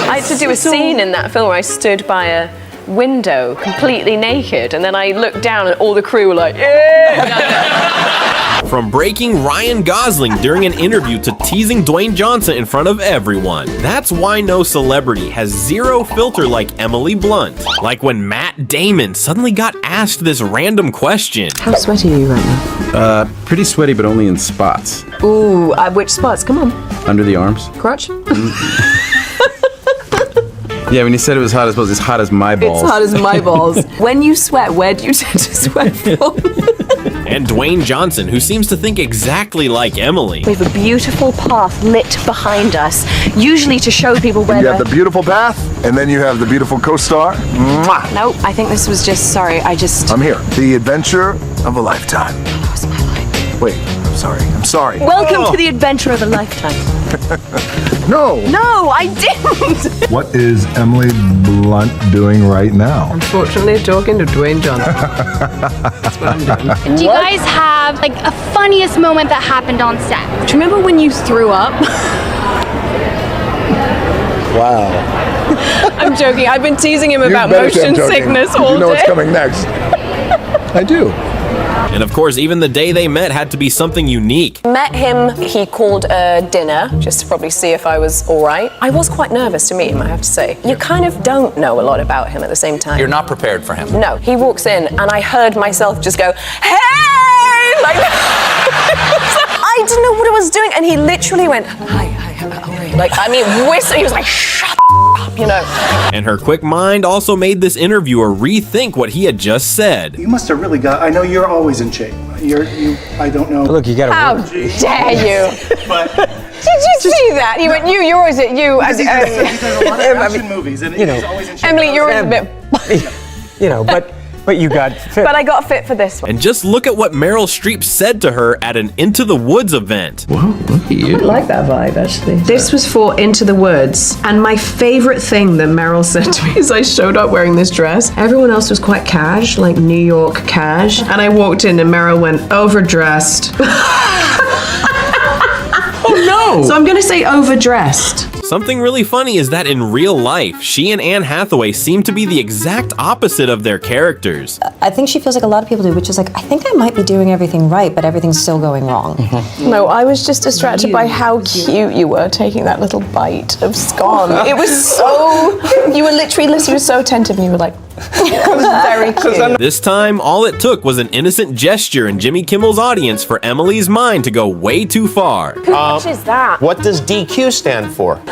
I had to do a scene in that film where I stood by a window completely naked, and then I looked down and all the crew were like, yeah! From breaking Ryan Gosling during an interview to teasing Dwayne Johnson in front of everyone. That's why no celebrity has zero filter like Emily Blunt. Like when Matt Damon suddenly got asked this random question. How sweaty are you right now? Pretty sweaty, but only in spots. Ooh, which spots? Come on. Under the arms. Crotch? Yeah, when you said it was hot, I suppose it's hot as my balls. It's hot as my balls. When you sweat, where do you tend to sweat from? And Dwayne Johnson, who seems to think exactly like Emily. We have a beautiful path lit behind us, usually to show people where you have the beautiful path, and then you have the beautiful co-star. Mwah! Nope, I think this was just, sorry, I'm here. The adventure of a lifetime. I lost my line. Wait, I'm sorry. Welcome to the adventure of a lifetime. No, I didn't! What is Emily Blunt doing right now? Unfortunately, talking to Dwayne Johnson. That's what I'm doing. Do you guys have like a funniest moment that happened on set? Do you remember when you threw up? wow. I'm joking. I've been teasing him about better say I'm motion joking. sickness all You know day. what's coming next. I do. And of course, even the day they met had to be something unique. Met him, he called a dinner, just to probably see if I was all right. I was quite nervous to meet him, I have to say. You kind of don't know a lot about him at the same time. You're not prepared for him. No, he walks in and I heard myself just go, hey! Like, I didn't know what I was doing. And he literally went, hi, how are you? Like, I mean, he was like, shut up, you know. And her quick mind also made this interviewer rethink what he had just said. You must have really got, I know you're always in shape. I don't know. Look, you gotta How dare you? But Did you see that? He went, you're always at you. he does a lot of action movies, and he's always in shape. Emily, you're always a bit. but you got fit. But I got fit for this one. And just look at what Meryl Streep said to her at an Into the Woods event. Whoa, look at you. I like that vibe, actually. This was for Into the Woods, and my favorite thing that Meryl said to me is I showed up wearing this dress. Everyone else was quite cash, like New York cash, and I walked in and Meryl went, overdressed. Oh no! So I'm gonna say overdressed. Something really funny is that in real life, she and Anne Hathaway seem to be the exact opposite of their characters. I think she feels like a lot of people do, which is like, I think I might be doing everything right, but everything's still going wrong. No, I was just distracted by how cute you were taking that little bite of scone. It was so, you were literally listening, you were so attentive and you were like, it was very cute. This time, all it took was an innocent gesture in Jimmy Kimmel's audience for Emily's mind to go way too far. Who watches that? What does DQ stand for?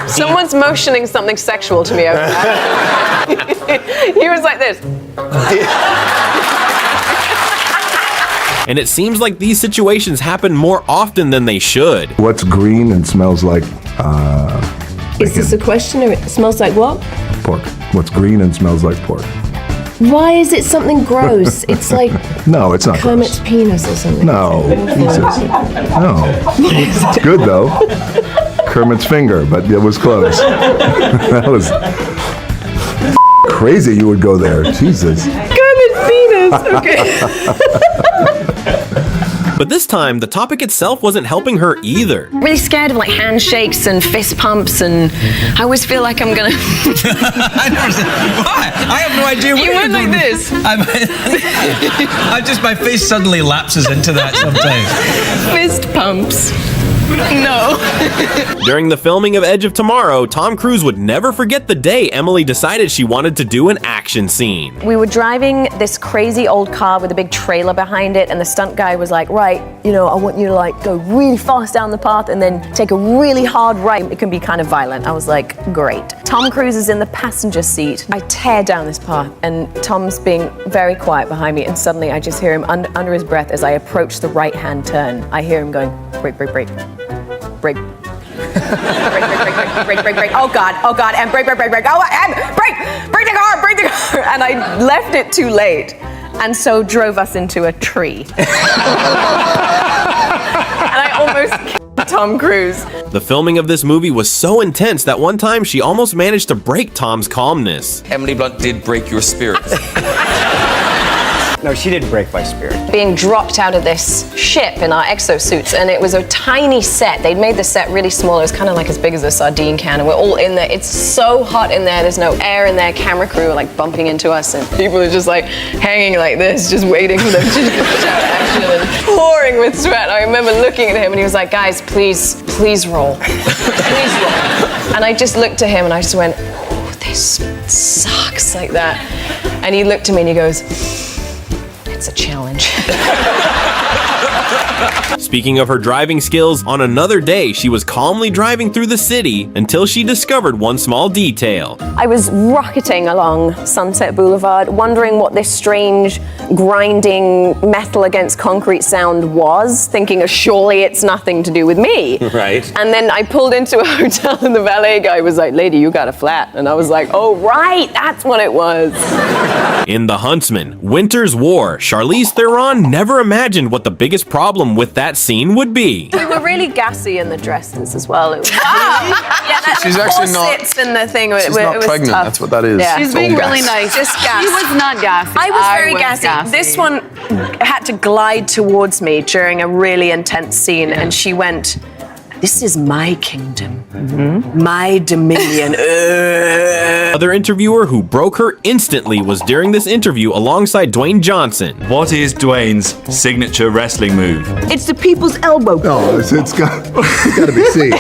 Someone's motioning something sexual to me over there. He was like this. And it seems like these situations happen more often than they should. What's green and smells like Is this a question or it smells like what? pork? What's green and smells like pork? Why is it something gross? It's like No, it's not Kermit's gross. penis or something. No, Jesus. No. It's good though. Kermit's finger, but it was close. That was crazy you would go there. Jesus. Kermit's penis, okay. But this time, the topic itself wasn't helping her either. Really scared of like handshakes and fist pumps, and I always feel like I'm gonna. I never said, why? I have no idea what You went like this. I just, my face suddenly lapses into that sometimes. Fist pumps. No. During the filming of Edge of Tomorrow, Tom Cruise would never forget the day Emily decided she wanted to do an action scene. We were driving this crazy old car with a big trailer behind it, and the stunt guy was like, right, you know, I want you to like go really fast down the path and then take a really hard right. It can be kind of violent. I was like, great. Tom Cruise is in the passenger seat. I tear down this path, and Tom's being very quiet behind me, and suddenly I just hear him under his breath as I approach the right-hand turn. I hear him going, brake, brake, brake. Brake. Break. Oh God, and break. Oh, and break the car. And I left it too late, and so drove us into a tree. And I almost killed Tom Cruise. The filming of this movie was so intense that one time she almost managed to break Tom's calmness. Emily Blunt did break your spirit. No, she didn't break my spirit. Being dropped out of this ship in our exosuits, and it was a tiny set. They'd made the set really small. It was kind of like as big as a sardine can, and we're all in there. It's so hot in there. There's no air in there. Camera crew are like bumping into us, and people are just like hanging like this, just waiting for them to shout action and pouring with sweat. I remember looking at him, and he was like, "Guys, please roll, please roll." And I just looked at him, and I just went, "Oh, this sucks," like that. And he looked at me, and he goes, "It's a challenge." Speaking of her driving skills, on another day, she was calmly driving through the city until she discovered one small detail. I was rocketing along Sunset Boulevard, wondering what this strange grinding metal against concrete sound was, thinking, surely it's nothing to do with me. Right. And then I pulled into a hotel and the valet guy was like, "Lady, you got a flat." And I was like, "Oh, right, that's what it was." In The Huntsman, Winter's War, Charlize Theron never imagined what the biggest problem with that scene would be. We were really gassy in the dresses as well. It was yeah, that's She's actually not. And the thing. She's not it was pregnant. tough. That's what that is. Yeah. She's being really nice. Just gassy. She was not gassy. I was very gassy. This one had to glide towards me during a really intense scene, and she went, "This is my kingdom, my dominion." Another interviewer who broke her instantly was during this interview alongside Dwayne Johnson. What is Dwayne's signature wrestling move? It's the people's elbow. No, it's got to be C.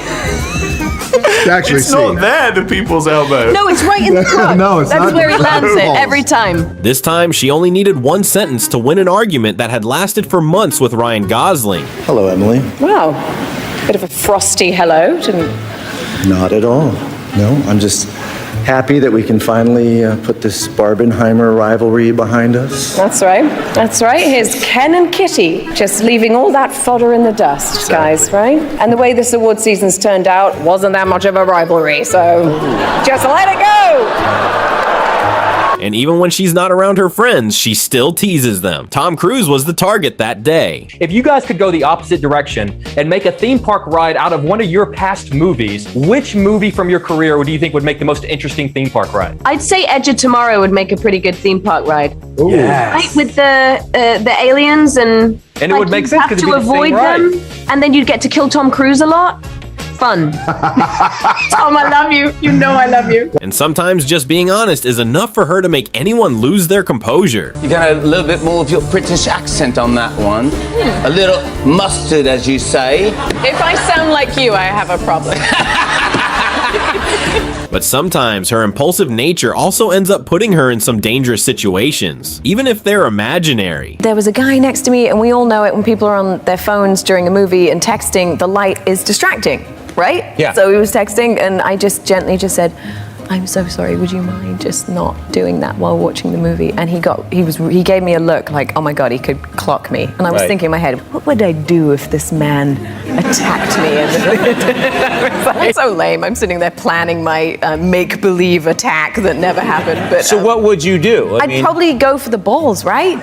It's actually It's C. not there, the people's elbow. No, it's right in the front. No, it's That's not. where he lands it Balls. every time. This time, she only needed one sentence to win an argument that had lasted for months with Ryan Gosling. Hello, Emily. Wow, bit of a frosty hello. Not at all. No, I'm just happy that we can finally put this Barbenheimer rivalry behind us. That's right. That's right. Here's Ken and Kitty, just leaving all that fodder in the dust, guys, right? And the way this award season's turned out wasn't that much of a rivalry, so just let it go. And even when she's not around her friends, she still teases them. Tom Cruise was the target that day. If you guys could go the opposite direction and make a theme park ride out of one of your past movies, which movie from your career do you think would make the most interesting theme park ride? I'd say Edge of Tomorrow would make a pretty good theme park ride. Ooh. Yes. Right, with the aliens and it would make sense because you have to avoid them, and then you'd get to kill Tom Cruise a lot. Fun. Tom, I love you. You know I love you. And sometimes just being honest is enough for her to make anyone lose their composure. You got a little bit more of your British accent on that one. A little mustard, as you say. If I sound like you, I have a problem. But sometimes her impulsive nature also ends up putting her in some dangerous situations, even if they're imaginary. There was a guy next to me, and we all know it when people are on their phones during a movie and texting, the light is distracting, right? Yeah. So he was texting, and I just gently just said, "I'm so sorry, would you mind just not doing that while watching the movie?" And he gave me a look like, oh my God, he could clock me. And I was thinking in my head, what would I do if this man attacked me? It's so lame. I'm sitting there planning my make-believe attack that never happened. But So what would you do? I'd probably go for the balls, right?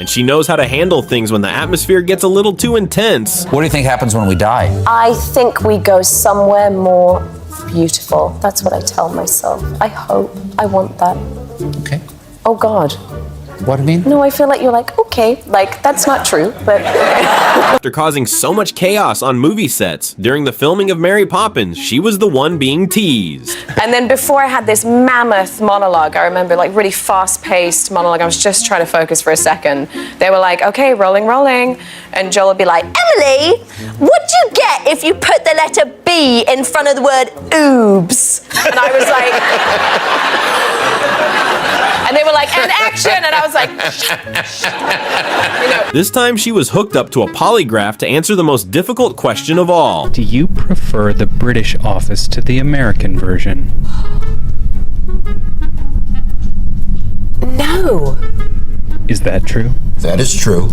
And she knows how to handle things when the atmosphere gets a little too intense. What do you think happens when we die? I think we go somewhere more beautiful. That's what I tell myself. I hope. I want that. Okay. Oh God. What do you mean? No, I feel like you're like, okay, like that's not true, but. After causing so much chaos on movie sets, during the filming of Mary Poppins, she was the one being teased. And then before I had this mammoth monologue, I remember like really fast-paced monologue. I was just trying to focus for a second. They were like, okay, rolling. And Joel would be like, Emily, what'd you get if you put the letter B in front of the word oobs? And I was like... And they were like, and action! And I was like, you know. This time she was hooked up to a polygraph to answer the most difficult question of all. Do you prefer the British office to the American version? No. Is that true? That is true.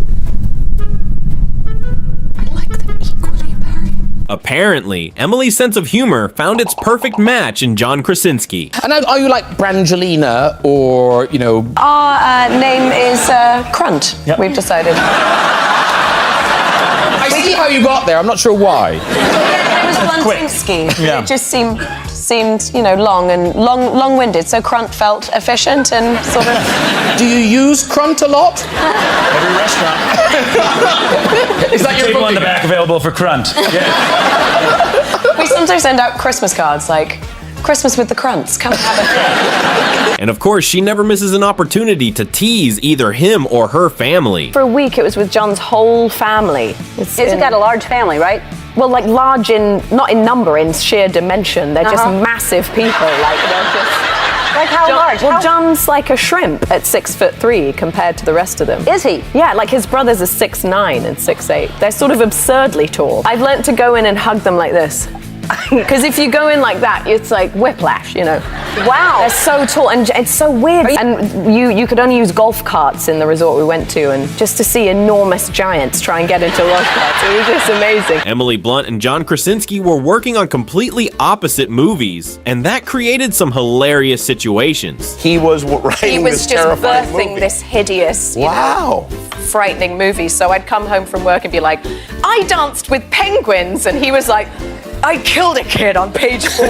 Apparently, Emily's sense of humor found its perfect match in John Krasinski. And are you like Brangelina or, you know... Our name is Crunt, we've decided. I see how you got there, I'm not sure why. It was Bluntinsky. Yeah. It just seemed seemed, you know, long-winded. So Crunt felt efficient and sort of. Do you use Crunt a lot? Every restaurant. Is that your table in the booking? back available for Crunt? We sometimes send out Christmas cards like, Christmas with the Crunts, come have a drink. And of course, she never misses an opportunity to tease either him or her family. For a week, it was with John's whole family. He's got a large family, right? Well, like large not in number, in sheer dimension. They're just massive people. Like they're just. Like how large? Well, John's like a shrimp at 6'3" compared to the rest of them. Is he? Yeah, like his brothers are 6'9" and 6'8". They're sort of absurdly tall. I've learnt to go in and hug them like this. Because if you go in like that, it's like whiplash, you know. Wow. They're so tall and it's so weird. And you could only use golf carts in the resort we went to, and just to see enormous giants try and get into golf carts, it was just amazing. Emily Blunt and John Krasinski were working on completely opposite movies, and that created some hilarious situations. He was writing He was this just terrifying birthing movie. this hideous, you Wow. know, frightening movie. So I'd come home from work and be like, I danced with penguins, and he was like, I killed a kid on page 4.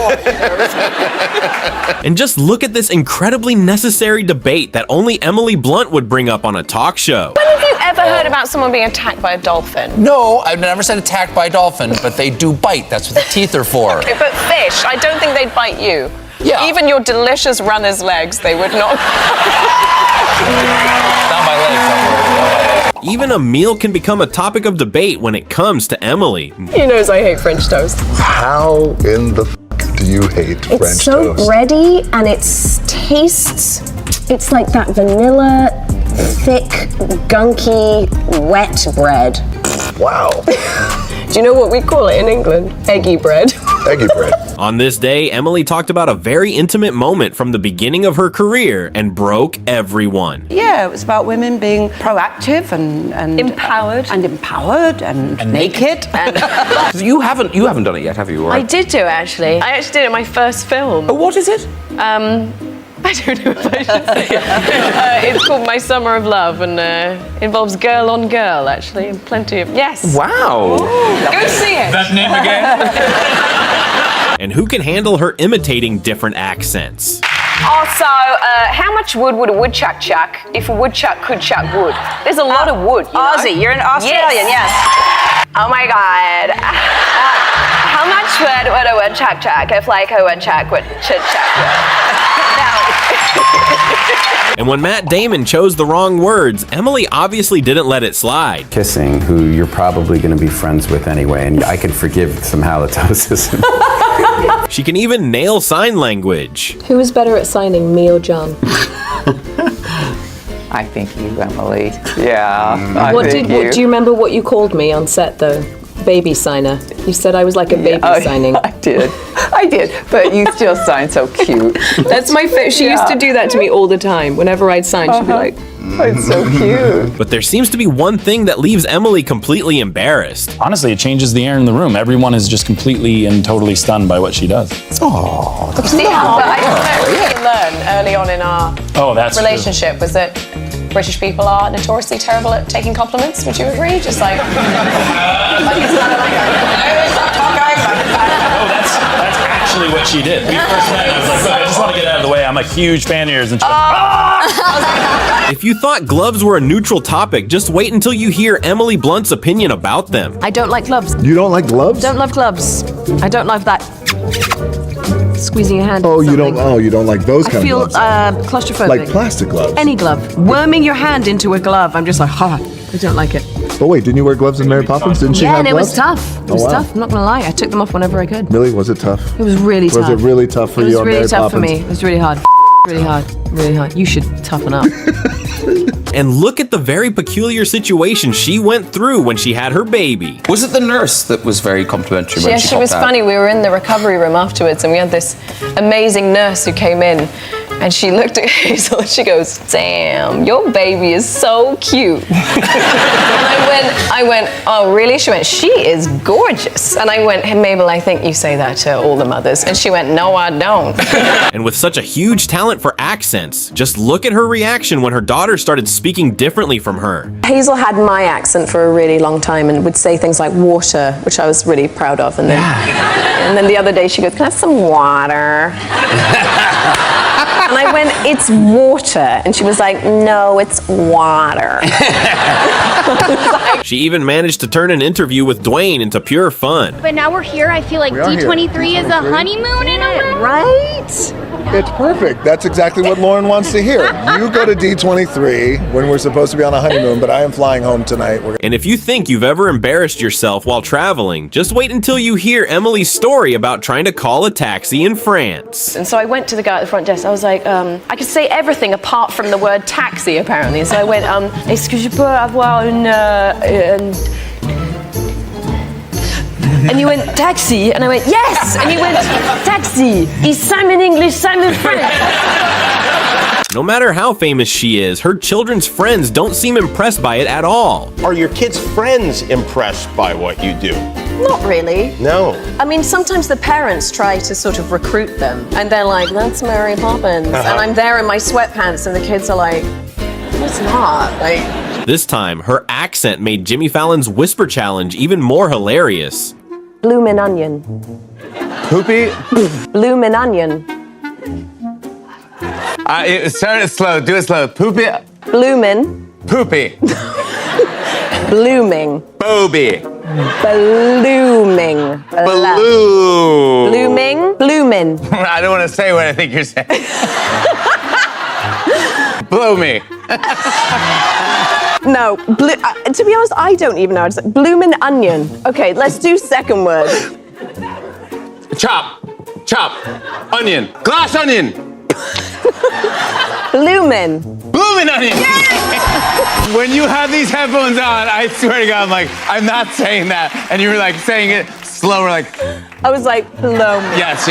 And just look at this incredibly necessary debate that only Emily Blunt would bring up on a talk show. When have you ever heard about someone being attacked by a dolphin? No, I've never said attacked by a dolphin, but they do bite. That's what the teeth are for. Okay, but fish, I don't think they'd bite you. Yeah. Even your delicious runner's legs, they would not. Down my legs. Even a meal can become a topic of debate when it comes to Emily. He knows I hate French toast. How in the do you hate French It's so toast? bready and it tastes, it's like that vanilla, thick, gunky, wet bread. Wow. Do you know what we call it in England? Eggy bread. Eggy bread. On this day, Emily talked about a very intimate moment from the beginning of her career and broke everyone. Yeah, it was about women being proactive and Empowered. And naked. You haven't done it yet, have you? I did do it, actually. I actually did it in my first film. Oh, what is it? I don't know if I should say it. It's called My Summer of Love, and involves girl on girl, actually, and plenty of... Yes. Wow. Go see it. That name again? And who can handle her imitating different accents? Also, how much wood would a woodchuck chuck if a woodchuck could chuck wood? There's a lot of wood, you know? Aussie, you're an Australian, yes. Oh my God. How much wood would a woodchuck chuck if like a woodchuck should chuck wood? And when Matt Damon chose the wrong words, Emily obviously didn't let it slide. Kissing, who you're probably going to be friends with anyway, and I can forgive some halitosis. She can even nail sign language. Who was better at signing, me or John? I think you, Emily. Yeah. What do you remember what you called me on set though? Baby signer. You said I was like a baby signing. I did, but you still sign so cute. That's my favorite. She used to do that to me all the time. Whenever I'd sign, she'd be like, It's so cute. But there seems to be one thing that leaves Emily completely embarrassed. Honestly, it changes the air in the room. Everyone is just completely and totally stunned by what she does. Oh, but I really learned early on in our relationship was that British people are notoriously terrible at taking compliments. Would you agree? Just like it's kind of like That's actually what she did. We first met, I was like, I just want to get out of the way. I'm a huge fan of yours. And she went, If you thought gloves were a neutral topic, just wait until you hear Emily Blunt's opinion about them. I don't like gloves. You don't like gloves? Don't love gloves. I don't love that squeezing your hand. Oh, you don't. Oh, you don't like those kind I feel of gloves. claustrophobic. Like plastic gloves. Any glove. Worming your hand into a glove. I'm just like, I don't like it. But wait, didn't you wear gloves in Mary Poppins? Didn't she have and it gloves? was tough. It was tough. I'm not gonna lie. I took them off whenever I could. Really? Was it tough? It was really tough. Was it really tough for you on Mary It was really tough Poppins? for me. It was really hard. Really hard. Really hard. You should toughen up. And look at the very peculiar situation she went through when she had her baby. Was it the nurse that was very complimentary when Yeah, she she was popped out? funny. We were in the recovery room afterwards, and we had this amazing nurse who came in, and she looked at Hazel and she goes, "Damn, your baby is so cute." And I went, "Oh, really?" She went, "She is gorgeous." And I went, "Hey, Mabel, I think you say that to all the mothers." And she went, "No, I don't." And with such a huge talent for accents, just look at her reaction when her daughter started speaking differently from her. Hazel had my accent for a really long time and would say things like water, which I was really proud of. And then And then the other day she goes, can I have some water? And I went, it's water. And she was like, no, it's water. She even managed to turn an interview with Dwayne into pure fun. But now we're here. I feel like We are here. D23 is a honeymoon in a way. Right? It's perfect. That's exactly what Lauren wants to hear. You go to D23 when we're supposed to be on a honeymoon, but I am flying home tonight. And if you think you've ever embarrassed yourself while traveling, just wait until you hear Emily's story about trying to call a taxi in France. And so I went to the guy at the front desk. I was like, I could say everything apart from the word taxi, apparently. So I went, est-ce que je peux avoir and he went, taxi. And I went, yes. And he went, taxi. He's Simon English, Simon French. No matter how famous she is, her children's friends don't seem impressed by it at all. Are your kids' friends impressed by what you do? Not really. No. I mean, sometimes the parents try to sort of recruit them. And they're like, that's Mary Poppins. And I'm there in my sweatpants and the kids are like, no, it's not. Like, This time, her accent made Jimmy Fallon's Whisper Challenge even more hilarious. Bloomin' onion. Poopy? Bloomin' onion. Start it slow. Do it slow. Poopy. Bloomin'. Poopy. Blooming. Booby. Blooming. Blue. Blooming. Bloomin'. I don't want to say what I think you're saying. Blow me. No, to be honest, I don't even know how to say bloomin' onion. Okay, let's do second word. Chop. Chop. Onion. Glass onion. Bloomin'. Bloomin' onion. When you have these headphones on, I swear to God, I'm not saying that. And you were saying it slower, I was like, blow me. Yes.